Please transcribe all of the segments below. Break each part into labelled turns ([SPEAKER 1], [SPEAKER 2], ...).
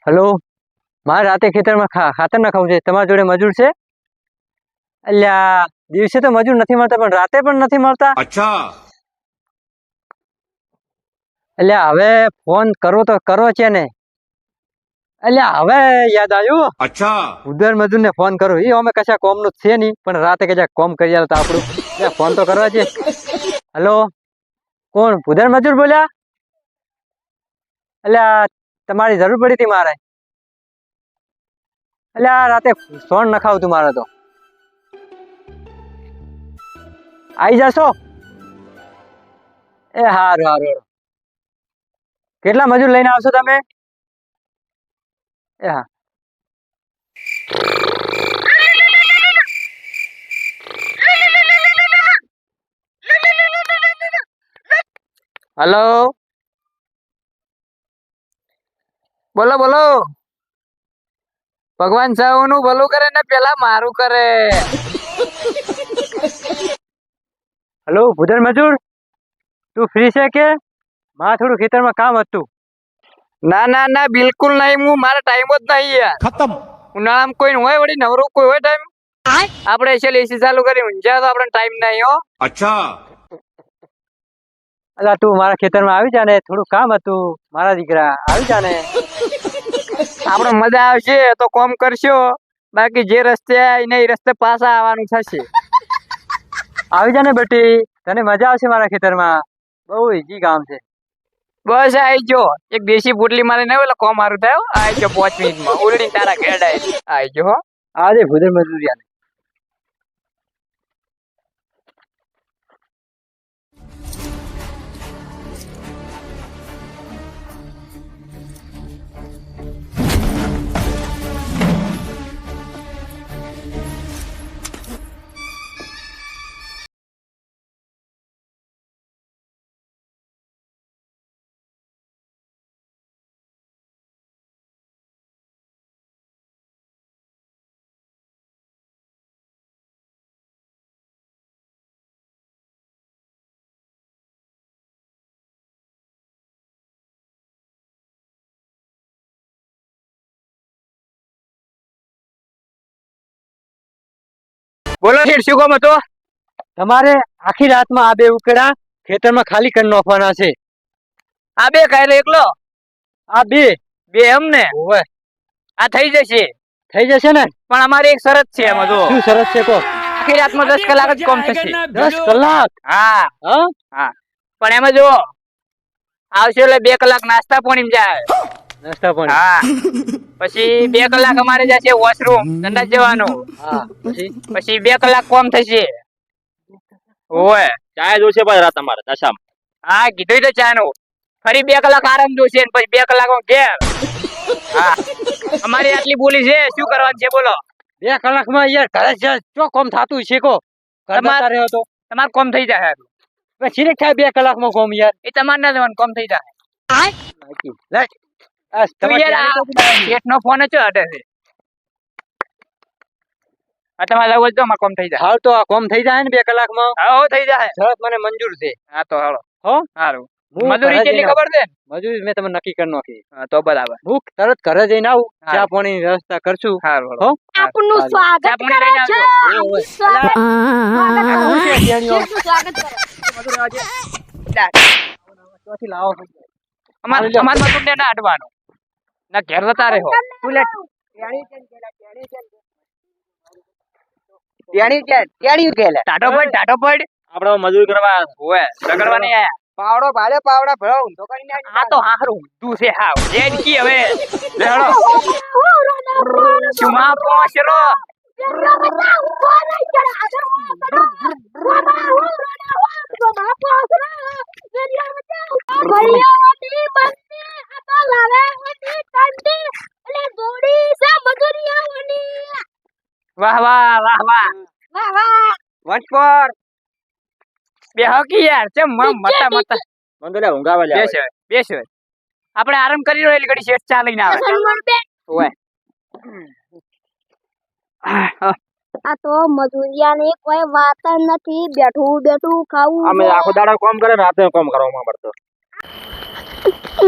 [SPEAKER 1] Hello मारे राते खेतर में खातर नखाવું છે તમારી જોડે મજૂર છે અલ્યા દિવસે તો મજૂર નથી મળતા પણ રાતે પણ નથી મળતા
[SPEAKER 2] अच्छा
[SPEAKER 1] અલ્યા હવે ફોન કરો તો કરો છે ને અલ્યા હવે યાદ આવ્યું
[SPEAKER 2] अच्छा
[SPEAKER 1] ઉધર મજૂર ને ફોન કરો એ અમે કશા કોમ નું છે નહીં પણ રાતે કશા કોમ કરી આલો તો આપણું ફોન તો કરવા છે હેલો કોણ ઉધર મજૂર બોલ્યા અલ્યા તમારી જરૂર પડી હતી મારે અલ્યા રાતે સોણ નખાવતું મારે તો આવી જશો એ હારું હારું કેટલા મજૂર લઈને આવશો તમે એ હા
[SPEAKER 3] हेलो बोलो बोलो भगवान साहू भलू करे ने पेला मारू करे
[SPEAKER 1] હેલો ભુદર મજૂર તું ફ્રી છે કે મારે થોડું ખેતરમાં કામ હતું
[SPEAKER 3] ना ना ना बिल्कुल नहीं मु मारा टाइम જ નહીં યાર
[SPEAKER 2] खत्म
[SPEAKER 3] ઉનાળામાં કોઈ હોય વળી નવરો કોઈ હોય ટાઈમ આપણે એસી એસી ચાલુ કરી ઊંઝા તો આપણે ટાઈમ નહીં હો
[SPEAKER 2] अच्छा
[SPEAKER 1] અલા તું મારા ખેતરમાં આવી જા ને થોડું કામ હતું મારા દીકરા આવી જા ને
[SPEAKER 3] આપણે મજા આવશે તો કોમ કરશો બાકી જે રસ્તે આવીને એ રસ્તે પાછા આવવાનું થશે
[SPEAKER 1] આવી જા ને બેટી તને મજા આવશે મારા ખેતરમાં બહુ ઈજી કામ છે
[SPEAKER 3] બસ આવી જો એક દેશી પોટલી મારે નહીં એટલે કોમ મારું થાય આવી જો 5 મિનિટમાં ઉલડી તારા ઘેડાય આવી જો હો
[SPEAKER 1] આજે ભુદર મજૂરિયા
[SPEAKER 3] બોલો શેઠ શું કામ હતો
[SPEAKER 1] તમારે આખી રાતમાં આ બે ઉકેડા ખેતરમાં ખાલી કરી નાખવાના છે
[SPEAKER 3] આ બે કાયલો એકલો
[SPEAKER 1] આ બે
[SPEAKER 3] બે એમ ને
[SPEAKER 1] ઓવે
[SPEAKER 3] આ થઈ જશે
[SPEAKER 1] થઈ જશે ને
[SPEAKER 3] પણ અમારી એક શરત છે એમાં જો
[SPEAKER 1] શું સરસ છે કો
[SPEAKER 3] આખી રાતમાં 10 કલાક જ કોમ થશે
[SPEAKER 1] 10 કલાક
[SPEAKER 3] હા
[SPEAKER 1] હા
[SPEAKER 3] હા પણ એમાં જો આવશે એટલે 2 કલાક નાસ્તા પાણી જાય
[SPEAKER 1] નાસ્તા પણ
[SPEAKER 3] હા પછી 2 કલાક અમારે જશે વોશરૂમ સંડાસ જવાનું
[SPEAKER 1] હા
[SPEAKER 3] પછી 2 કલાક કોમ થશે ઓય
[SPEAKER 4] ચાય જોશે ભાઈ રાત તમારે દશામાં
[SPEAKER 3] હા કીધું તો ચાનું ફરી 2 કલાક આરામ જોશે ને પછી 2 કલાક ઘેર હા અમારી આટલી બોલી છે શું કરવાનું છે બોલો
[SPEAKER 1] 2 કલાકમાં યાર ઘરે જ ચો કોમ થાતું છે કો કરતા રહ્યો તો
[SPEAKER 3] તમારે કોમ થઈ જાય
[SPEAKER 1] પછી ને થાય 2 કલાકમાં કોમ યાર
[SPEAKER 3] એ તમારે ના જવાનું કોમ થઈ જાય
[SPEAKER 1] લે આ
[SPEAKER 3] તું યાર શેઠ નો ફોન જ હટે છે આ તમારે લાવો તો અમારે કોમ થઈ જાય
[SPEAKER 1] હાલ તો આ કોમ થઈ જાય ને 2 કલાકમાં
[SPEAKER 3] હા હો થઈ જાય
[SPEAKER 1] શરત મને મંજૂર છે
[SPEAKER 3] હા તો હાલો
[SPEAKER 1] હો
[SPEAKER 3] સારું
[SPEAKER 1] હું
[SPEAKER 3] મજૂરી
[SPEAKER 1] ઘરે
[SPEAKER 3] કેટલી
[SPEAKER 1] જઈને
[SPEAKER 3] ખબર છે
[SPEAKER 1] મજૂરી મેં તમને નક્કી કરી નાખી
[SPEAKER 3] હા તો બરાબર
[SPEAKER 1] હું તરત ઘરે જઈને આવું
[SPEAKER 3] હા.
[SPEAKER 1] ચા પાણીની વ્યવસ્થા કરશું
[SPEAKER 3] સારું
[SPEAKER 1] હો
[SPEAKER 5] આપનું
[SPEAKER 1] સારું.
[SPEAKER 5] સ્વાગત
[SPEAKER 3] ચા પાણી
[SPEAKER 5] કરે
[SPEAKER 3] લઈને
[SPEAKER 5] છે
[SPEAKER 3] આવજો.
[SPEAKER 5] આપનું સ્વાગત
[SPEAKER 1] શું છે શેરડીઓ?
[SPEAKER 5] શેઠનું સ્વાગત કરે
[SPEAKER 1] ચોથી લાવો
[SPEAKER 3] અમાર
[SPEAKER 1] હાલી લો.
[SPEAKER 3] અમાર મજૂર ને ના અડવાનું ના ઘેર જતા રહો તું લે ટાટો પડ
[SPEAKER 4] આપડે મજૂરી કરવા
[SPEAKER 3] ઓય રગડવા નહીં આયા પાવડો ભાલે પાવડા ભરો ઊંધો કરીને આ તો હારું તું છે હાવ જેડ કી હવે લેડો ચુમા પોસરો વાહ વાહ વાહ વાહ વંશ પર બે હકી યાર ચમ મતા મતા
[SPEAKER 4] મને તો લે ઊંઘાવા
[SPEAKER 3] બેસ હવે બેસ હવે આપણે આરામ કરી રહ્યો એટલે ઘડી શેઠ ચા લઈને આવે ઓય
[SPEAKER 5] આ તો મજૂરિયાની કોઈ વાત જ નથી બેઠું બેઠું ખાવું
[SPEAKER 4] અમે આખો દાડો કામ કરે રાતે કામ કરવામાં પડતો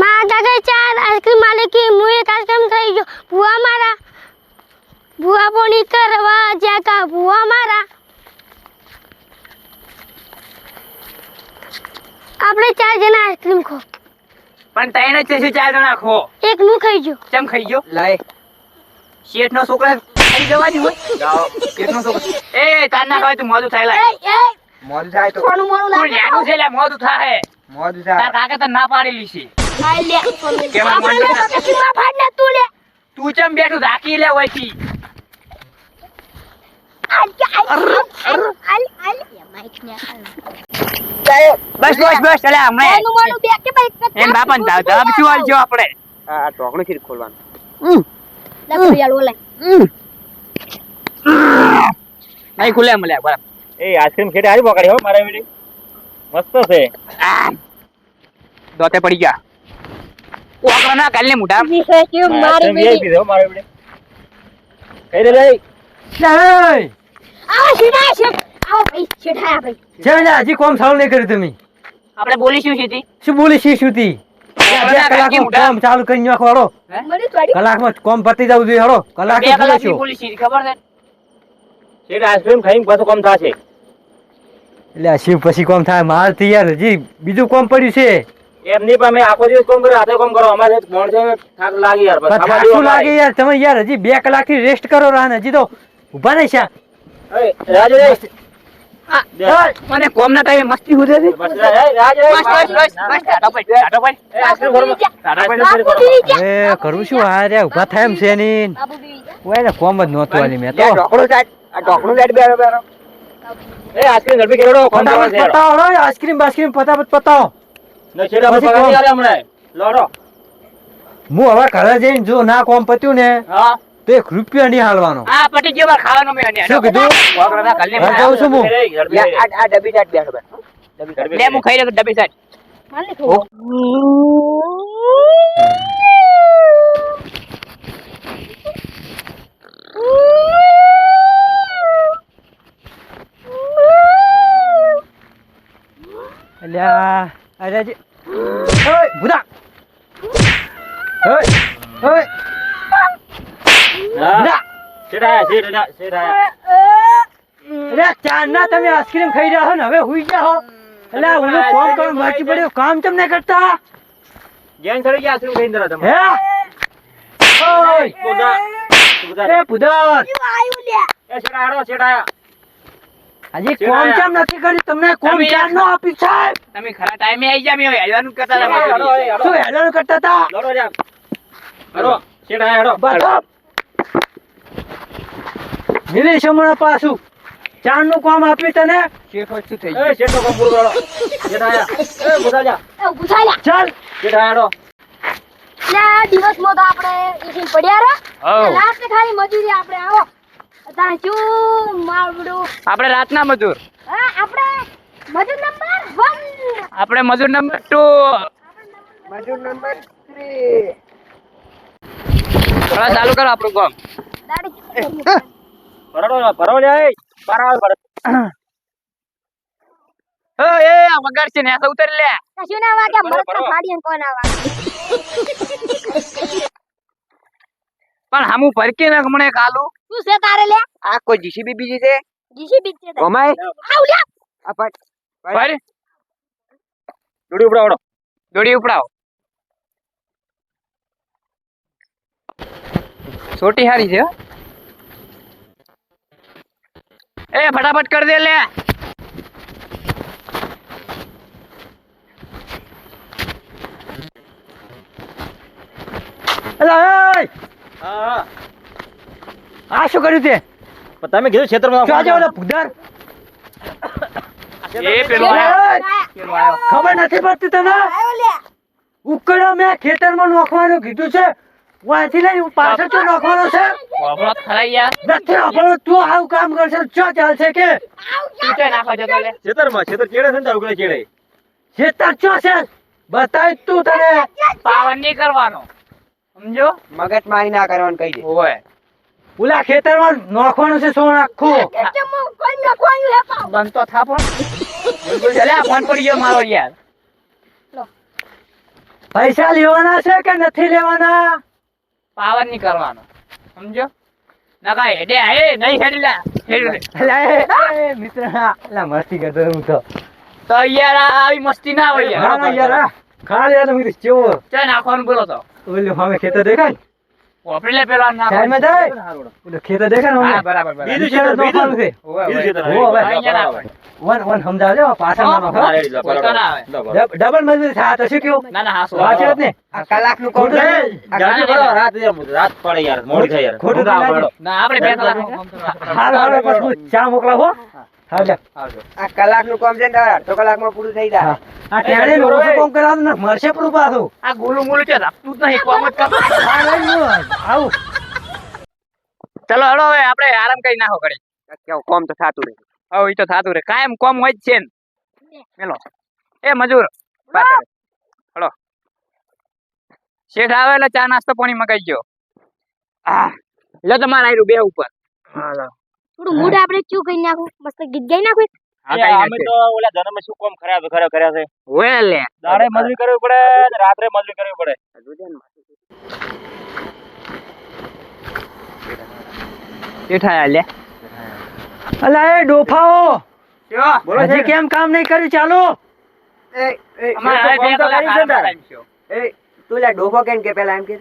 [SPEAKER 5] માં કાકા ચાર આઈસ્ક્રીમ માલિકી હું એક આઈસ્ક્રીમ ખાઈ થઈ ગયો ભૂવા મારા ભૂવા પોણી કરવા જાકા ભૂવા મારા આપણે 4 જણા આઈસ્ક્રીમ ખો
[SPEAKER 3] પણ તઈને છે શું 4 જણા ખો
[SPEAKER 5] એક નું ખાઈ ગયો
[SPEAKER 3] કેમ ખાઈ ગયો
[SPEAKER 1] લાય
[SPEAKER 3] શેઠ નો છોકરા ખાઈ જવાની હોય જાઓ શેઠ નો છોકરો એ તાર ના ખાય તો મોડું થાય લાય
[SPEAKER 1] મોડું થાય તો
[SPEAKER 5] સોનું મોનું
[SPEAKER 3] તું ન્યાનું છે લે મોડું થાય
[SPEAKER 1] મોડું
[SPEAKER 3] તાર
[SPEAKER 1] થાય
[SPEAKER 3] કાકે તો ના પાડેલી છે
[SPEAKER 5] ખાઈ લે
[SPEAKER 3] કેવા
[SPEAKER 5] આપણે
[SPEAKER 3] મોંડું
[SPEAKER 5] લોકો કેટલા ફાડ ને તું લે
[SPEAKER 3] તું ચમ બેઠું રાખી લે ઓયથી બસ ચલે હમણે
[SPEAKER 5] સોનું મોનું બે કે ભાઈ
[SPEAKER 3] એમ બાપા ને ધબ શું હાલ છો આપણે
[SPEAKER 1] આ ઢોકણું ખીર ખોલવાનું
[SPEAKER 5] લખો યાર ઓલે
[SPEAKER 3] નહીં ખુલે મળે બરાબર
[SPEAKER 4] એ આઈસ્ક્રીમ ખેડે હારી પકડી હો મારા વિડી મસ્ત છે
[SPEAKER 3] દોતે પડી ગયા ઓકરો ના કાલે મુઢા
[SPEAKER 5] મારી
[SPEAKER 4] વીઆઈપી છે હો મારા વિડી કઈ રે લે
[SPEAKER 5] આવો સીધા છે આવો ભાઈ સીધા ભાઈ
[SPEAKER 1] જેને હજી કોમ સારું નહીં કર્યું તમે
[SPEAKER 3] આપણે બોલીશું સીધી
[SPEAKER 1] શું બોલી શી શુતી કલાકમાં કામ ચાલુ કરી નાખો હળો
[SPEAKER 5] મને થોડી
[SPEAKER 1] કલાકમાં કોમ પતી જવું જોઈએ હળો કલાક
[SPEAKER 3] બે કલાકની બોલી સીધી ખબર છે
[SPEAKER 4] ખેડે આઈસ્ક્રીમ ખાઈને પાછું કામ થશે
[SPEAKER 1] એટલે આ શિવ પછી કોમ થાય મારથી યાર હજી બીજું કોમ પડ્યું છે
[SPEAKER 4] એમ નહીં પણ અમે આખો દિવસ કામ કર્યો રાતે કામ કરો અમારે મોણસે થાક લાગી યાર બસ ખાવા
[SPEAKER 1] શું
[SPEAKER 4] જેવું
[SPEAKER 1] લાગે યાર તમે યાર હજી 2 કલાકથી રેસ્ટ કરો રાન હજી તો ઊભા નહીં શા
[SPEAKER 4] એ રાજ રે
[SPEAKER 3] મને કોમ ના ટાઈમે મસ્તી હુદે છે
[SPEAKER 4] બસ રાજ રે
[SPEAKER 3] બસ ટાટો પડ ટાટો પડ
[SPEAKER 4] એ આઈસ્ક્રીમ ઘરમાં
[SPEAKER 3] ટાટો પડ
[SPEAKER 5] બાપુ બી જા
[SPEAKER 1] એ કરું શું આ રે ઊભા થાય એમ છે ની
[SPEAKER 5] બાપુ બી જા
[SPEAKER 1] ઓય ને કોમ જ નહોતું આલી મેં તો
[SPEAKER 3] ઢોકણું સાઈડ બેરો બેરો
[SPEAKER 4] એ આઈસ્ક્રીમ ઘર પે કેડો કામ
[SPEAKER 1] ફટાફટ
[SPEAKER 4] કરવા છે
[SPEAKER 1] પતાવો હળો આઈસ્ક્રીમ બાઈસ્ક્રીમ ફટાફટ પતાવો
[SPEAKER 4] ન છેડા પર
[SPEAKER 1] પછી
[SPEAKER 4] પકડી
[SPEAKER 1] કોમ.
[SPEAKER 4] આલે હમણાં લડો
[SPEAKER 1] હું હવે ઘરે જઈને જો ના કોમ પત્યું ને
[SPEAKER 3] હા
[SPEAKER 1] તો 1 રૂપિયો નહીં હાલવાનો
[SPEAKER 3] આ પટી ગયો માર ખાવાનું મે ને
[SPEAKER 1] શું કીધું
[SPEAKER 3] ઓકરો ના કાલે
[SPEAKER 1] હા, જાઉં છું હું.
[SPEAKER 3] આ ડબ્બી સાઈડ બેઠો લે હું ખાઈ રહ્યો ડબ્બી સાઈડ
[SPEAKER 5] મને થોડું
[SPEAKER 1] અલ્યા અરે જી ઓય ભૂડા ઓય ઓય
[SPEAKER 4] હા છેડા છેડા
[SPEAKER 1] અરે ચારના તમે આઈસ્ક્રીમ ખાઈ રહ્યા છો ને હવે હુઈ જાઓ અલ્યા ઓલું કોમ કરવાનું બાકી પડ્યું કામ કેમ નહીં કરતા
[SPEAKER 4] જેન છડી ગયા આઈસ્ક્રીમ ખાઈને જરા તમે
[SPEAKER 1] હે ઓય
[SPEAKER 4] બોદા
[SPEAKER 1] એ ભૂદર
[SPEAKER 5] આયું લે
[SPEAKER 4] એ છેડા હાડો છેડા
[SPEAKER 1] હજી કોમ કેમ નથી કરી તમને કોમ
[SPEAKER 3] તમે
[SPEAKER 1] ચાર નો આપી સાહેબ
[SPEAKER 3] તમે ખરા ટાઈમે આવી જા મે હેલવાનું કરતા હતા
[SPEAKER 4] હાડો
[SPEAKER 3] મજૂરી.
[SPEAKER 1] શું હેરાન કરતા હતા
[SPEAKER 4] લડો જા હાડો છેડા હાડો
[SPEAKER 1] બધો મિલી સમણા પાછું ચાર નું કામ આપ્યું તને
[SPEAKER 3] શેઠ વસ્તુ થઈ
[SPEAKER 4] એ છેડો કામ પૂરો કરો છેડા એ બોદા જા
[SPEAKER 5] એ ઉભા લે
[SPEAKER 1] ચાલ
[SPEAKER 4] છેડા હાડો
[SPEAKER 5] લે દિવસમાં તો આપણે એસી પડ્યા રે
[SPEAKER 3] હઉ.
[SPEAKER 5] લાસ્ટ ખાલી મજૂરી આપણે આવો તારે શું માવડું
[SPEAKER 3] આપણે રાતના મજૂર
[SPEAKER 5] હા આપણે મજૂર નંબર 1
[SPEAKER 3] આપણે મજૂર નંબર 2
[SPEAKER 5] મજૂર નંબર 3
[SPEAKER 3] થોડા ચાલુ કરો આપણું કામ
[SPEAKER 5] દાડી
[SPEAKER 4] ભરો લે પારા ભરો
[SPEAKER 3] એ આ વગાડ છે ને આ ઉતર લે
[SPEAKER 5] કશું ના વાગે મરદ તો ફાડીને કોણ ના વાગે
[SPEAKER 3] પણ હામું ભરકી નાખ મને કાલુ
[SPEAKER 5] શું છે તારે લે
[SPEAKER 3] આ કોઈ જીસીબી બીજી છે
[SPEAKER 5] જીસીબી છે તે
[SPEAKER 3] ઓમાય
[SPEAKER 5] આવ લે
[SPEAKER 3] આ પટ ભર
[SPEAKER 4] દોડી ઉપડાવડો
[SPEAKER 3] દોડી ઉપડાવ છોટી હારી છે હો. એ ફટાફટ કર દે લે
[SPEAKER 1] અલા એ
[SPEAKER 4] હા
[SPEAKER 1] આ શું કર્યું તે
[SPEAKER 4] પણ તમે કીધું ક્ષેત્રમાં
[SPEAKER 1] શું આજે ઓલા ભૂદર
[SPEAKER 3] એ પેલો આયો પેલો આયો
[SPEAKER 1] ખબર નથી પડતી તને
[SPEAKER 5] આયો લે
[SPEAKER 1] ઉકળો મેં ખેતરમાં નાખવાનું કીધું છે વાંચી લઈ પાછળ તો નાખવાનો છે
[SPEAKER 3] વાપરો ખરા યાર
[SPEAKER 1] નથી આપણો તું આવું કામ કરશે તો શું ચાલશે કે
[SPEAKER 3] તું તો નાખવા જતો લે
[SPEAKER 4] ક્ષેત્રમાં ક્ષેત્ર ચેડે છે ને તારું ચેડે
[SPEAKER 1] ખેતર શું છે બતાય તું તને
[SPEAKER 3] પાવન નહીં કરવાનો સમજો
[SPEAKER 2] મગજ મારી ના કરવાનું કહી દે
[SPEAKER 3] ઓય
[SPEAKER 1] ઓલા ખેતરમાં નાખવાનું છે સોન આખું
[SPEAKER 5] કે મો કોઈ ના કોઈ હે પાવ
[SPEAKER 3] બંધ તો થા પણ બિલકુલ ચાલે આ ફોન પડી ગયો મારો યાર
[SPEAKER 1] પૈસા લેવાના છે કે નથી લેવાના
[SPEAKER 3] પાવર નહીં કરવાનો સમજો નકા હેડે હે નહીં હેડલા
[SPEAKER 1] અલા, એ મિત્ર અલા મસ્તી કરતો હું
[SPEAKER 3] તો યાર આ આવી મસ્તી ના હોય યાર
[SPEAKER 1] ના યાર આ ખાલી યાર મિત્ર ચોર
[SPEAKER 3] ચા નાખવાનું બોલો તો
[SPEAKER 1] ઓલે સામે ખેતર દેખાય ને?
[SPEAKER 3] ઓપરેલે પેલા
[SPEAKER 1] સાઈડમાં
[SPEAKER 3] નાખવાનું
[SPEAKER 1] જાય ઓલે ખેતર દેખાય ને
[SPEAKER 3] હા
[SPEAKER 1] સામે?
[SPEAKER 3] બરાબર બરાબર
[SPEAKER 1] બીજું ખેતર નોખવાનું છે.
[SPEAKER 3] ઓવે,
[SPEAKER 4] બીજું
[SPEAKER 3] ઓવે.
[SPEAKER 4] ખેતર
[SPEAKER 1] હો, હવે.
[SPEAKER 3] અહીંયા ના હોય.
[SPEAKER 1] વન સમજાવજો પાછળ ના નોખો.
[SPEAKER 4] હા, રેડી, લો,
[SPEAKER 3] કોઈ તો ના આવે.
[SPEAKER 1] ડબલ મજૂરી થાય તો શું કેવું
[SPEAKER 3] ના ના હાસો
[SPEAKER 1] વાત છે જ ને
[SPEAKER 2] આ કલાકનું કોમ
[SPEAKER 1] ખોટું
[SPEAKER 2] છે.
[SPEAKER 1] નહીં.
[SPEAKER 2] આ
[SPEAKER 4] જલ્દી કરો, રાત પડે યાર, મોડી થાય યાર.
[SPEAKER 1] ખોટું
[SPEAKER 4] ઊંઘ આવે
[SPEAKER 1] લાગે.
[SPEAKER 4] પડો.
[SPEAKER 3] ના આપણે 2 કલાક
[SPEAKER 1] હાલો હાલો બસ હું ચા મોકલાવો હા જા
[SPEAKER 2] આ કલાકનું કોમ છે ને તારે અડધો કલાકમાં પૂરું થઈ જાય.
[SPEAKER 1] આ ટેણે લોસો કોમ કરાવવાનું ને મળશે પૂરું પાછું
[SPEAKER 3] આ ગુલું મુલું છે રાખતું જ નહીં કોમ જ કરતો
[SPEAKER 1] હા લઈ લો આવું
[SPEAKER 3] ચલો હળો હવે આપણે આરામ કરી નાખો ઘડી
[SPEAKER 2] કેવું કોમ તો થાતું નહીં.
[SPEAKER 3] હવે ઈ તો થાતું રે કાયમ કોમ હોય જ છે ને મેલો એ મજૂર પાછળ હળો શેઠ આવે એટલે ચા નાસ્તો પાણી મગાઈ ગયો લે તમારે આયરું બે ઉપર
[SPEAKER 5] થોડું મૂડ આપણે ચૂ કરી નાખું મસ્ત ગીત ગાઈ નાખું
[SPEAKER 3] હા
[SPEAKER 4] અમે તો ઓલા જન્મ શું કોમ કર્યા છે
[SPEAKER 3] ઓય લે
[SPEAKER 4] દાડે મજૂરી કરવી પડે ને રાત્રે મજૂરી કરવી પડે.
[SPEAKER 3] શેઠ આયા લે
[SPEAKER 1] અલા એ ડોફાઓ
[SPEAKER 3] બોલો
[SPEAKER 1] હજી કેમ કામ નહીં કર્યું ચાલો
[SPEAKER 3] અમારે હવે 2 કલાક આરામ time છે.
[SPEAKER 2] એ તું લે ડોફો કેમ કે પેલા એમ કે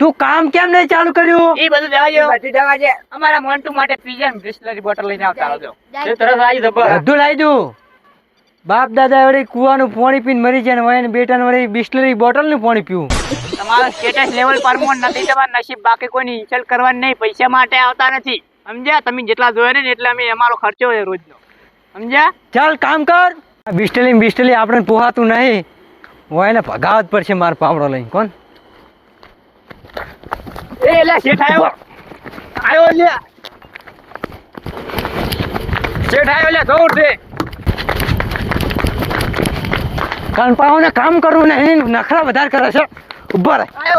[SPEAKER 1] તું કામ કેમ નહીં ચાલુ કર્યું
[SPEAKER 3] ઈ બધું જવા દો
[SPEAKER 2] બધી દવા છે.
[SPEAKER 3] અમારા મોન્ટુ માટે પીઝા ને બિસ્લરી બોટલ લઈને આવતા આવજો
[SPEAKER 4] તે તરત આવી જબર.
[SPEAKER 1] બધું લાવી દઉં બાપ દાદા વળી કુવાનું પાણી પીને મરી જાય ને વળી બેટા વળી બિસ્લરી બોટલ નું પાણી પીવું
[SPEAKER 3] તમારો સ્ટેટસ લેવલ પરમોન નથી તમારું નસીબ બાકી કોઈની ઇન્સલ્ટ કરવાની નહીં પૈસા માટે આવતા નથી સમજ્યા તમે જેટલા જોયા ને એટલે અમે અમારો ખર્ચો હોય રોજનો સમજ્યા
[SPEAKER 1] ચાલ કામ કર બિસ્ટલી આપણે પોહાતું નહીં હોય ને ભગાવત પડશે માર પાવડો લઈને કોણ
[SPEAKER 3] એ લે શેઠ આવ્યો આવ્યો લે શેઠ આવ્યો લે દોડ દે
[SPEAKER 1] કારણ પાવને કામ કરવું નહીં નખરા વધારે કરે છે ઉભા રહે
[SPEAKER 3] આવ્યો